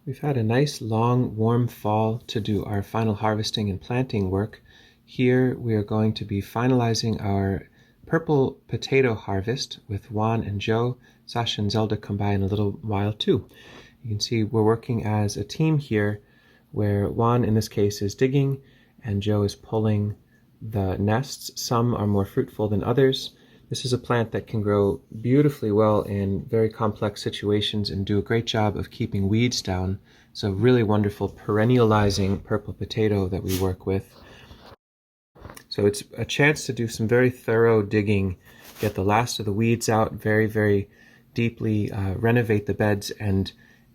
We've had a nice long warm fall to do our final harvesting and planting work. Here we are going to be finalizing our purple potato harvest with Juan and Joe. Sasha and Zelda come by in a little while too. You can see we're working as a team here where Juan in this case is digging and Joe is pulling the nests. Some are more fruitful than others. This is a plant that can grow beautifully well in very complex situations and do a great job of keeping weeds down. It's a really wonderful perennializing purple potato that we work with. So it's a chance to do some very thorough digging, get the last of the weeds out very, very deeply, renovate the beds, and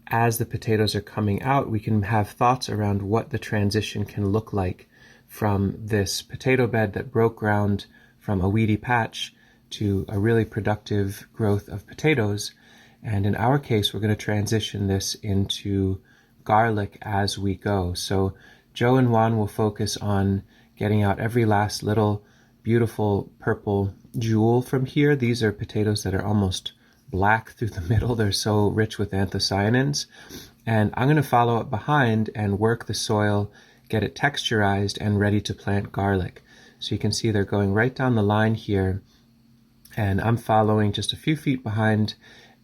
as the potatoes are coming out, we can have thoughts around what the transition can look like from this potato bed that broke ground from a weedy patch to a really productive growth of potatoes. And in our case, we're going to transition this into garlic as we go. So Joe and Juan will focus on getting out every last little beautiful purple jewel from here. These are potatoes that are almost black through the middle. They're so rich with anthocyanins. And I'm going to follow up behind and work the soil, get it texturized and ready to plant garlic. So you can see they're going right down the line here, and I'm following just a few feet behind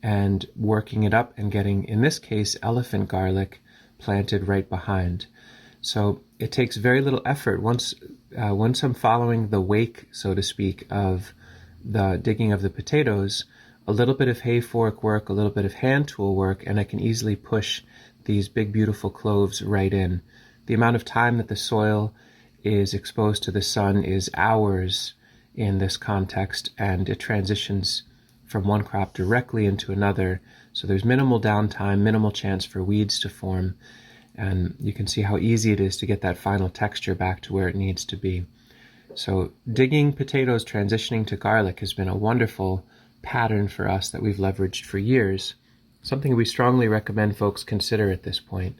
and working it up and getting, in this case, elephant garlic planted right behind. So it takes very little effort. Once I'm following the wake, so to speak, of the digging of the potatoes, a little bit of hay fork work, a little bit of hand tool work, and I can easily push these big, beautiful cloves right in. The amount of time that the soil is exposed to the sun is hours in this context, and it transitions from one crop directly into another. So there's minimal downtime, minimal chance for weeds to form, and you can see how easy it is to get that final texture back to where it needs to be. So digging potatoes, transitioning to garlic has been a wonderful pattern for us that we've leveraged for years. Something we strongly recommend folks consider at this point.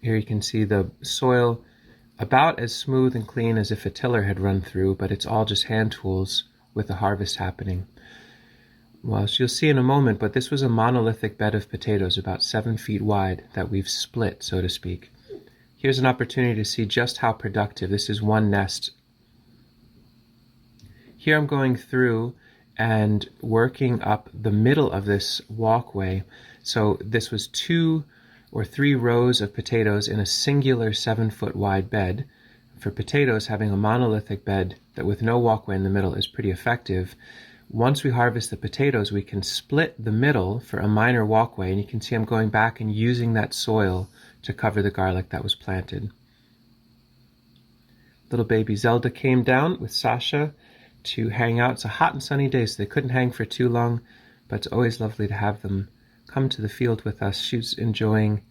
Here you can see the soil about as smooth and clean as if a tiller had run through, but it's all just hand tools with the harvest happening. Well, you'll see in a moment, but this was a monolithic bed of potatoes about 7 feet wide that we've split, so to speak. Here's an opportunity to see just how productive. This is one nest. Here I'm going through and working up the middle of this walkway. So this was 2 or 3 rows of potatoes in a singular 7-foot wide bed. For potatoes, having a monolithic bed that with no walkway in the middle is pretty effective. Once we harvest the potatoes, we can split the middle for a minor walkway, and you can see I'm going back and using that soil to cover the garlic that was planted. Little baby Zelda came down with Sasha to hang out. It's a hot and sunny day, so they couldn't hang for too long, but it's always lovely to have them come to the field with us. She's enjoying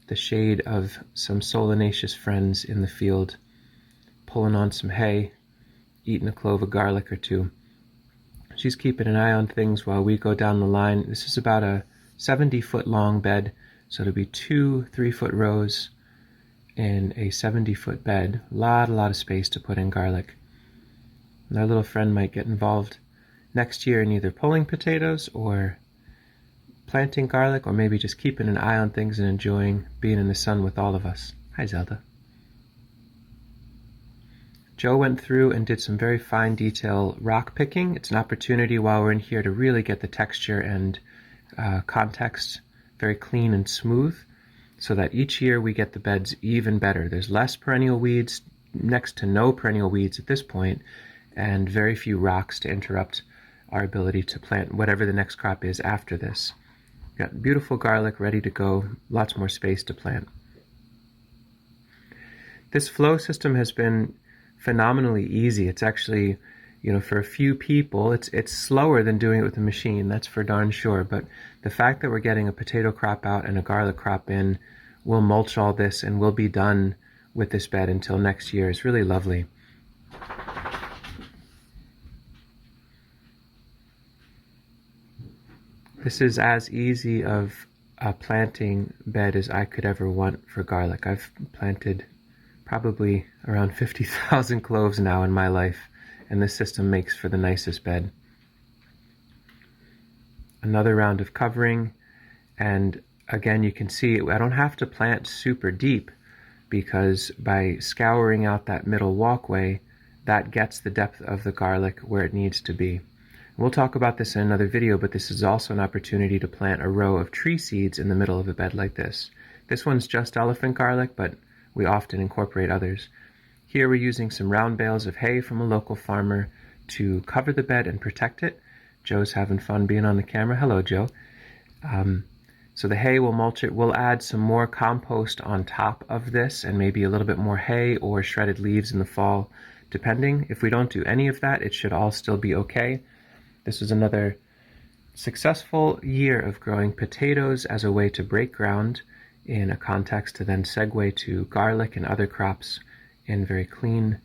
the shade of some solanaceous friends in the field, pulling on some hay, eating a clove of garlic or two. She's keeping an eye on things while we go down the line. This is about a 70-foot long bed, so it'll be 2 3-foot rows in a 70-foot bed. A lot of space to put in garlic. And our little friend might get involved next year in either pulling potatoes or planting garlic, or maybe just keeping an eye on things and enjoying being in the sun with all of us. Hi, Zelda. Joe went through and did some very fine detail rock picking. It's an opportunity while we're in here to really get the texture and context very clean and smooth, so that each year we get the beds even better. There's less perennial weeds, next to no perennial weeds at this point, and very few rocks to interrupt our ability to plant whatever the next crop is after this. Got beautiful garlic ready to go, lots more space to plant. This flow system has been phenomenally easy. It's actually, for a few people, it's slower than doing it with a machine, that's for darn sure, but the fact that we're getting a potato crop out and a garlic crop in, we'll mulch all this and we'll be done with this bed until next year is really lovely. This is as easy of a planting bed as I could ever want for garlic. I've planted probably around 50,000 cloves now in my life, and this system makes for the nicest bed. Another round of covering, and again, you can see I don't have to plant super deep because by scouring out that middle walkway, that gets the depth of the garlic where it needs to be. We'll talk about this in another video, but this is also an opportunity to plant a row of tree seeds in the middle of a bed like this. This one's just elephant garlic, but we often incorporate others. Here we're using some round bales of hay from a local farmer to cover the bed and protect it. Joe's having fun being on the camera. Hello, Joe. So the hay will mulch it. We'll add some more compost on top of this and maybe a little bit more hay or shredded leaves in the fall, depending. If we don't do any of that, it should all still be okay. This was another successful year of growing potatoes as a way to break ground in a context to then segue to garlic and other crops in very clean,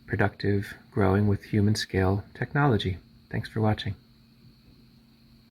productive growing with human scale technology. Thanks for watching.